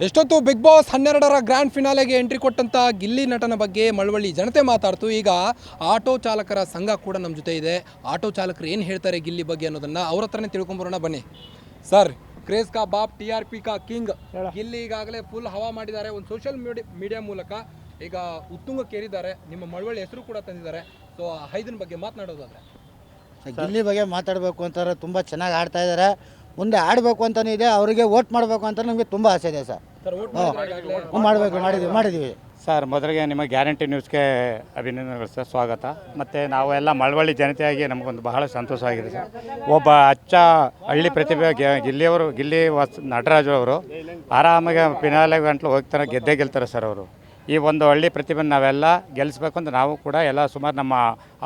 ಎಷ್ಟೊತ್ತು big boss 12ರ grand ಫಿನಾಲೆಗೆ entry ಕೊಟ್ಟಂತ ಗಿಲ್ಲಿ ನಟನ ಬಗ್ಗೆ ಮಳವಳ್ಳಿ ಜನತೆ ಮಾತಾಡ್ತು. ಈಗ ಆಟೋ ಚಾಲಕರ ಸಂಘ ಕೂಡ ನಮ್ಮ ಜೊತೆ ಇದೆ. ಆಟೋ ಚಾಲಕರು ಏನು ಹೇಳ್ತಾರೆ ಗಿಲ್ಲಿ ಬಗ್ಗೆ ಅನ್ನೋದನ್ನ ಅವ್ರ ಹತ್ರನೇ ತಿಳ್ಕೊಂಬರೋಣ ಬನ್ನಿ. ಸರ್, ಕ್ರೇಜ್ ಕಾ ಬಾಪ್, TRP ಕಾ ಕಿಂಗ್ ಗಿಲ್ಲಿ ಈಗಾಗಲೇ ಫುಲ್ ಹವಾ ಮಾಡಿದ್ದಾರೆ. ಒಂದು ಸೋಷಿಯಲ್ ಮೀಡಿಯಾ ಮೂಲಕ ಈಗ ಉತ್ತುಂಗಕ್ಕೇರಿದ್ದಾರೆ. ನಿಮ್ಮ ಮಳವಳ್ಳಿ ಹೆಸರು ಕೂಡ ತಂದಿದ್ದಾರೆ. ಸೊ ಐದನ ಬಗ್ಗೆ ಮಾತನಾಡೋದಾದ್ರೆ ಗಿಲ್ಲಿ ಬಗ್ಗೆ ಮಾತಾಡಬೇಕು ಅಂತಾರೆ. ತುಂಬ ಚೆನ್ನಾಗಿ ಆಡ್ತಾ ಇದ್ದಾರೆ. ಮುಂದೆ ಆಡಬೇಕು ಅಂತಲೇ ಇದೆ. ಅವರಿಗೆ ವೋಟ್ ಮಾಡಬೇಕು ಅಂತ ನಮಗೆ ತುಂಬ ಆಸೆ ಇದೆ ಸರ್. ಮಾಡಿದ್ದೀವಿ ಸರ್. ಮೊದಲಿಗೆ ನಿಮ್ಮ ಗ್ಯಾರಂಟಿ ನ್ಯೂಸ್ಗೆ ಅಭಿನಂದನೆಗಳು ಸರ್, ಸ್ವಾಗತ. ಮತ್ತು ನಾವು ಎಲ್ಲ ಮಳವಳ್ಳಿ ಜನತೆಯಾಗಿ ನಮಗೊಂದು ಬಹಳ ಸಂತೋಷವಾಗಿದೆ ಸರ್. ಒಬ್ಬ ಅಚ್ಚ ಹಳ್ಳಿ ಪ್ರತಿಭೆ ಗಿಲ್ಲಿ ನಟರಾಜು ಅವರು ಆರಾಮಾಗಿ ಫಿನಾಲೆ ಗಂಟ್ಲು ಹೋಗ್ತಾರೆ, ಗೆದ್ದೇ ಗೆಲ್ತಾರೆ ಸರ್. ಅವರು ಈ ಒಂದು ಹಳ್ಳಿ ಪ್ರತಿಭೆ ನಾವೆಲ್ಲ ಗೆಲ್ಲಿಸ್ಬೇಕು ಅಂತ ನಾವು ಕೂಡ ಎಲ್ಲ ಸುಮಾರು ನಮ್ಮ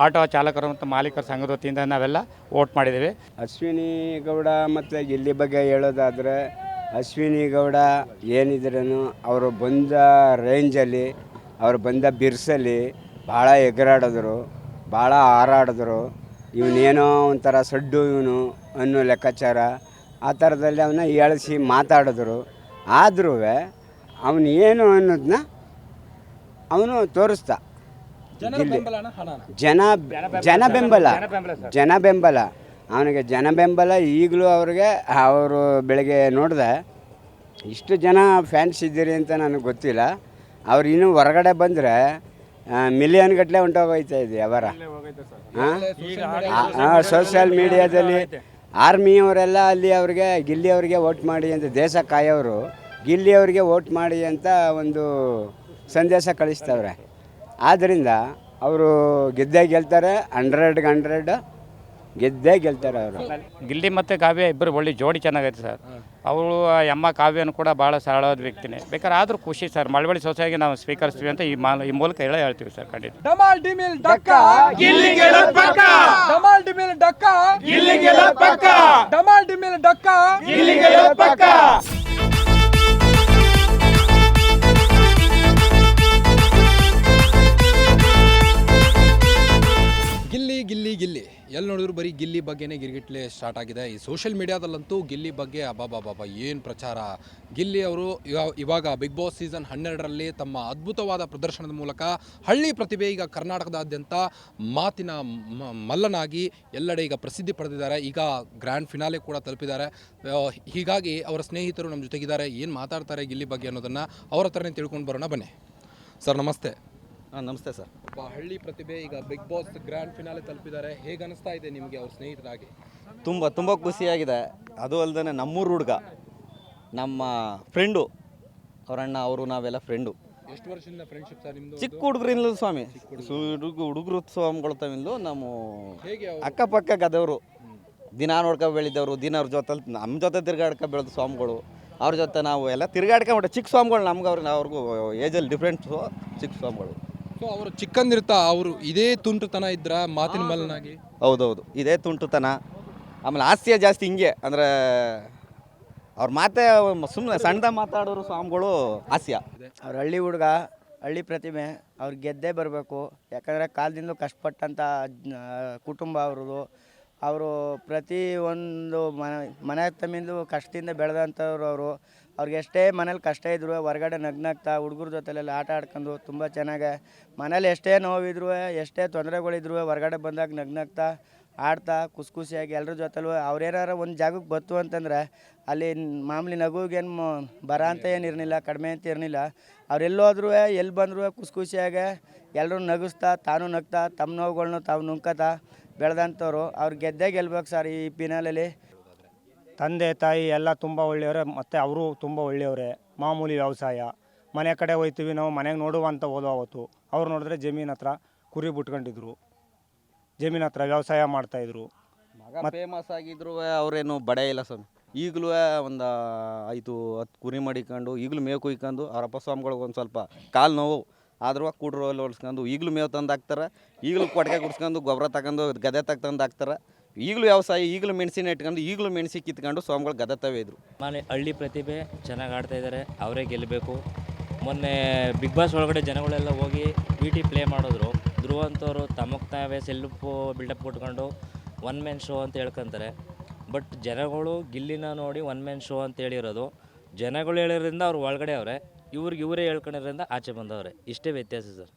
ಆಟೋ ಚಾಲಕರು ಮತ್ತು ಮಾಲೀಕರ ಸಂಘದ ವತಿಯಿಂದ ನಾವೆಲ್ಲ ವೋಟ್ ಮಾಡಿದ್ದೀವಿ. ಅಶ್ವಿನಿ ಗೌಡ ಮತ್ತು ಗಿಲ್ಲಿ ಬಗ್ಗೆ ಹೇಳೋದಾದರೆ, ಅಶ್ವಿನಿ ಗೌಡ ಏನಿದ್ರೂ ಅವರು ಬಂದ ರೇಂಜಲ್ಲಿ, ಅವರು ಬಂದ ಬಿರ್ಸಲ್ಲಿ ಭಾಳ ಎಗರಾಡಿದ್ರು, ಭಾಳ ಹಾರಾಡಿದ್ರು. ಇವನೇನೋ ಒಂಥರ ಸಡ್ಡು ಇವನು ಅನ್ನೋ ಲೆಕ್ಕಾಚಾರ ಆ ಥರದಲ್ಲಿ ಅವನ್ನ ಎಳಿಸಿ ಮಾತಾಡಿದ್ರು. ಆದ್ರೂ ಅವನು ಏನು ಅನ್ನೋದನ್ನ ಅವನು ತೋರಿಸ್ದ. ಜನ ಬೆಂಬಲ ಅವನಿಗೆ ಜನ ಬೆಂಬಲ ಈಗಲೂ ಅವ್ರಿಗೆ. ಅವರು ಬೆಳಗ್ಗೆ ನೋಡಿದೆ ಇಷ್ಟು ಜನ ಫ್ಯಾನ್ಸ್ ಇದ್ದೀರಿ ಅಂತ ನನಗೆ ಗೊತ್ತಿಲ್ಲ. ಅವ್ರು ಇನ್ನೂ ಹೊರಗಡೆ ಬಂದರೆ ಮಿಲಿಯನ್ ಗಟ್ಟಲೆ ಹೊಂಟೋಗೈತಾ ಇದೆ ಅವರ. ಸೋಷಿಯಲ್ ಮೀಡಿಯಾದಲ್ಲಿ ಆರ್ಮಿಯವರೆಲ್ಲ ಅಲ್ಲಿ ಅವ್ರಿಗೆ ಗಿಲ್ಲಿ ಅವ್ರಿಗೆ ವೋಟ್ ಮಾಡಿ ಅಂತ, ದೇಶ ಕಾಯೋರು ಗಿಲ್ಲಿ ಅವರಿಗೆ ವೋಟ್ ಮಾಡಿ ಅಂತ ಒಂದು ಸಂದೇಶ ಕಳಿಸ್ತವ್ರೆ. ಆದ್ದರಿಂದ ಅವರು ಗೆದ್ದೇ ಗೆಲ್ತಾರೆ, 100 ಗೆದ್ದೇ ಗೆಲ್ತಾರೆ ಅವರು. ಗಿಲ್ಲಿ ಮತ್ತು ಕಾವ್ಯ ಇಬ್ಬರು ಒಳ್ಳೆ ಜೋಡಿ ಚೆನ್ನಾಗೈತೆ ಸರ್. ಅವಳು ಅಮ್ಮ ಕಾವ್ಯನು ಕೂಡ ಭಾಳ ಸರಳವಾದ ವ್ಯಕ್ತಿನೇ. ಬೇಕಾದ್ರೆ ಆದರೂ ಖುಷಿ ಸರ್, ಮಳವಳ್ಳಿ ಸೊಸೈಟಿಗೆ ನಾವು ಸ್ವೀಕರಿಸ್ತೀವಿ ಅಂತ ಈ ಮೂಲಕ ಹೇಳ್ತೀವಿ ಸರ್. ಖಂಡಿತ ಡಮಾಲ್ ಡಿಮಿಲ್ ಡಕ್ಕ ಗಿಲ್ಲಿ ಗೆಲ್ಲೋದು ಪಕ್ಕ, ಡಮಾಲ್ ಡಿಮಿಲ್ ಡಕ್ಕ ಗಿಲ್ಲಿ ಗೆಲ್ಲೋದು ಪಕ್ಕ, ಡಮಾಲ್ ಡಿಮಿಲ್ ಡಕ್ಕ ಗಿಲ್ಲಿ ಗೆಲ್ಲೋದು ಪಕ್ಕ. ಗಿಲ್ಲಿ ಎಲ್ಲಿ ನೋಡಿದ್ರು ಬರೀ ಗಿಲ್ಲಿ ಬಗ್ಗೆನೇ ಗಿರ್ಗಿಟ್ಲೆ ಸ್ಟಾರ್ಟ್ ಆಗಿದೆ. ಈ ಸೋಷಿಯಲ್ ಮೀಡಿಯಾದಲ್ಲಂತೂ ಗಿಲ್ಲಿ ಬಗ್ಗೆ ಅಬ್ಬಾಬಾಬಾ ಏನು ಪ್ರಚಾರ. ಗಿಲ್ಲಿ ಅವರು ಇವಾಗ ಬಿಗ್ ಬಾಸ್ ಸೀಸನ್ 12ರಲ್ಲಿ ತಮ್ಮ ಅದ್ಭುತವಾದ ಪ್ರದರ್ಶನದ ಮೂಲಕ ಹಳ್ಳಿ ಪ್ರತಿಭೆ ಈಗ ಕರ್ನಾಟಕದಾದ್ಯಂತ ಮಾತಿನ ಮಲ್ಲನಾಗಿ ಎಲ್ಲೆಡೆ ಈಗ ಪ್ರಸಿದ್ಧಿ ಪಡೆದಿದ್ದಾರೆ. ಈಗ ಗ್ರ್ಯಾಂಡ್ ಫಿನಾಲೆ ಕೂಡ ತಲುಪಿದ್ದಾರೆ. ಹೀಗಾಗಿ ಅವರ ಸ್ನೇಹಿತರು ನಮ್ಮ ಜೊತೆಗಿದ್ದಾರೆ. ಏನು ಮಾತಾಡ್ತಾರೆ ಗಿಲ್ಲಿ ಬಗ್ಗೆ ಅನ್ನೋದನ್ನು ಅವ್ರ ಹತ್ರನೇ ತಿಳ್ಕೊಂಡು ಬರೋಣ ಬನ್ನಿ. ಸರ್ ನಮಸ್ತೆ. ನಮಸ್ತೆ ಸರ್. ಒಬ್ಬ ಹಳ್ಳಿ ಪ್ರತಿಭೆ ಈಗ ಬಿಗ್ ಬಾಸ್ ಗ್ರ್ಯಾಂಡ್ ಫಿನಾಲೆ ತಲುಪಿದ್ದಾರೆ. ಹೇಗೆ ಅನಿಸ್ತಾ ಇದೆ ನಿಮಗೆ ಅವ್ರ ಸ್ನೇಹಿತರಾಗಿ? ತುಂಬ ಖುಷಿಯಾಗಿದೆ. ಅದು ಅಲ್ಲದೆ ನಮ್ಮೂರು ಹುಡುಗ, ನಮ್ಮ ಫ್ರೆಂಡು, ಅವರಣ್ಣ, ಅವರು ನಾವೆಲ್ಲ ಫ್ರೆಂಡು. ಎಷ್ಟು ವರ್ಷದಿಂದ ಫ್ರೆಂಡ್ಶಿಪ್ ಸರ್ ನಿಮ್ಮದು? ಚಿಕ್ಕ ಹುಡುಗರಿಂದ ಸ್ವಾಮಿ, ಹುಡುಗರು ಸ್ವಾಮಿಗೊಳ್ತಾವಿಂದು ನಮ್ಮ ಅಕ್ಕಪಕ್ಕ ಗದವರು, ದಿನ ನೋಡ್ಕೊ ಬೆಳೆದವರು, ದಿನ ಅವ್ರ ಜೊತೆ ನಮ್ಮ ಜೊತೆ ತಿರ್ಗಾಡ್ಕೊ ಬೆಳೆದ ಸ್ವಾಮಿಗಳು. ಅವ್ರ ಜೊತೆ ನಾವು ಎಲ್ಲ ತಿರ್ಗಾಡ್ಕೊಂಬಿಟ್ಟೆ. ಚಿಕ್ಕ ಸ್ವಾಮಿಗಳು ನಮ್ಗೆ ಅವ್ರಿಗೂ ಏಜಲ್ಲಿ ಡಿಫ್ರೆಂಟ್ಸು. ಚಿಕ್ಕ ಸ್ವಾಮಿಗಳು. ಸೊ ಅವರು ಚಿಕ್ಕಂದಿರ್ತಾ ಅವರು ಇದೇ ತುಂಟುತನ ಇದ್ರ ಮಾತಿನ ಮಲ್ಲನಾಗಿ? ಹೌದೌದು, ಇದೇ ತುಂಟುತನ. ಆಮೇಲೆ ಹಾಸ್ಯ ಜಾಸ್ತಿ. ಹಿಂಗೆ ಅಂದರೆ ಅವ್ರ ಮಾತೇ ಸುಮ್ಮನೆ ಸಣ್ಣ ಮಾತಾಡೋರು ಸ್ವಾಮಿಗಳು ಹಾಸ್ಯ. ಅವ್ರ ಹಳ್ಳಿ ಹುಡುಗ, ಹಳ್ಳಿ ಪ್ರತಿಭೆ. ಅವ್ರು ಗೆದ್ದೇ ಬರಬೇಕು. ಯಾಕಂದರೆ ಕಾಲದಿಂದ ಕಷ್ಟಪಟ್ಟಂಥ ಕುಟುಂಬ ಅವ್ರದ್ದು. ಅವರು ಪ್ರತಿ ಒಂದು ಮನೆ ತಮ್ಮಿಂದು ಕಷ್ಟದಿಂದ ಬೆಳೆದಂಥವ್ರು ಅವರು. ಅವ್ರಿಗೆ ಎಷ್ಟೇ ಮನೇಲಿ ಕಷ್ಟ ಇದ್ರು ಹೊರಗಡೆ ನಗ್ನಾಗ್ತಾ ಹುಡುಗರ ಜೊತೆಲೆಲ್ಲ ಆಟ ಆಡ್ಕೊಂಡು ತುಂಬ ಚೆನ್ನಾಗೆ, ಮನೇಲಿ ಎಷ್ಟೇ ನೋವಿದ್ರು ಎಷ್ಟೇ ತೊಂದರೆಗಳಿದ್ರು ಹೊರಗಡೆ ಬಂದಾಗ ನಗ್ನಾಗ್ತಾ ಆಡ್ತಾ ಖುಷಿಯಾಗಿ ಎಲ್ಲರ ಜೊತೆಲೂ ಅವ್ರೇನಾರ ಒಂದು ಜಾಗಕ್ಕೆ ಬತ್ತು ಅಂತಂದರೆ ಅಲ್ಲಿ ಮಾಮೂಲಿ ನಗುಗೇನು ಬರ ಅಂತ ಏನಿರಲಿಲ್ಲ, ಕಡಿಮೆ ಅಂತ ಇರಲಿಲ್ಲ. ಅವರೆಲ್ಲೋದ್ರೂ ಎಲ್ಲಿ ಬಂದರೂ ಖುಷಿಯಾಗೆ ಎಲ್ಲರೂ ನಗಿಸ್ತಾ, ತಾನು ನಗ್ತಾ, ತಮ್ಮ ನೋವುಗಳ್ನು ತಾವು ನುಂಗ್ಕೊತಾ ಬೆಳೆದಂಥವ್ರು. ಅವ್ರು ಗೆದ್ದೇ ಗೆಲ್ಬೇಕು ಸರ್ ಈ ಫಿನಾಲಲ್ಲಿ. ತಂದೆ ತಾಯಿ ಎಲ್ಲ ತುಂಬ ಒಳ್ಳೆಯವರೇ, ಮತ್ತು ಅವರು ತುಂಬ ಒಳ್ಳೆಯವರೇ. ಮಾಮೂಲಿ ವ್ಯವಸಾಯ, ಮನೆ ಕಡೆ ಹೋಗ್ತೀವಿ ನಾವು, ಮನೆಗೆ ನೋಡುವಂತ ಹೋದೋ ಅವತ್ತು. ಅವ್ರು ನೋಡಿದ್ರೆ ಜಮೀನು ಹತ್ರ ಕುರಿ ಬಿಟ್ಕೊಂಡಿದ್ರು, ಜಮೀನು ಹತ್ರ ವ್ಯವಸಾಯ ಮಾಡ್ತಾಯಿದ್ರು. ಫೇಮಸ್ ಆಗಿದ್ರು ಅವರೇನು ಬಡ ಇಲ್ಲ ಸ್ವಾಮಿ. ಈಗಲೂ ಒಂದು 5-10 ಕುರಿ ಮಡಿಕೊಂಡು ಈಗಲೂ ಮೇವು ಕುಯ್ಕೊಂಡು ಅವ್ರ ಅಪ್ಪ ಸ್ವಾಮಿಗಳಿಗೆ ಒಂದು ಸ್ವಲ್ಪ ಕಾಲು ನೋವು ಆದ್ರೂ ಕೂಡ್ರಲ್ಲಿ ಹೊಡ್ಸ್ಕೊಂಡು ಈಗಲೂ ಮೇವು ತಂದು ಹಾಕ್ತಾರೆ. ಈಗಲೂ ಕೊಟ್ಟಿಗೆ ಕುಡ್ಸ್ಕೊಂಡು ಗೊಬ್ಬರ ತಗೊಂಡು ಗದೆ ತಂದು ಹಾಕ್ತಾರೆ. ಈಗಲೂ ವ್ಯವಸಾಯ, ಈಗಲೂ ಮೆಣಸಿನ ಇಟ್ಕೊಂಡು ಈಗಲೂ ಮೆಣಸಿ ಕಿತ್ಕೊಂಡು ಸ್ವಾಮಿಗಳು ಗದತ್ತವೇ ಇದ್ರು. ಹಳ್ಳಿ ಪ್ರತಿಭೆ ಚೆನ್ನಾಗಿ ಆಡ್ತಾ ಇದ್ದಾರೆ, ಅವರೇ ಗೆಲ್ಲಬೇಕು. ಮೊನ್ನೆ ಬಿಗ್ ಬಾಸ್ ಒಳಗಡೆ ಜನಗಳೆಲ್ಲ ಹೋಗಿ VT ಪ್ಲೇ ಮಾಡಿದ್ರು. ಧ್ರುವ ಅಂತವರು ತಮಗೆ ತಾವೇ ಸೆಲ್ಫು ಬಿಲ್ಡಪ್ ಕೊಟ್ಕೊಂಡು ಒನ್ ಮ್ಯಾನ್ ಶೋ ಅಂತ ಹೇಳ್ಕೊತಾರೆ. ಬಟ್ ಜನಗಳು ಗಿಲ್ಲಿನ ನೋಡಿ ಒನ್ ಮ್ಯಾನ್ ಶೋ ಅಂತ ಹೇಳಿರೋದು. ಜನಗಳು ಹೇಳಿರೋದ್ರಿಂದ ಅವ್ರು ಒಳಗಡೆ ಅವರೇ, ಇವರೇ ಹೇಳ್ಕೊಂಡಿರೋದ್ರಿಂದ ಆಚೆ ಬಂದವ್ರೆ. ಇಷ್ಟೇ ವ್ಯತ್ಯಾಸ ಸರ್.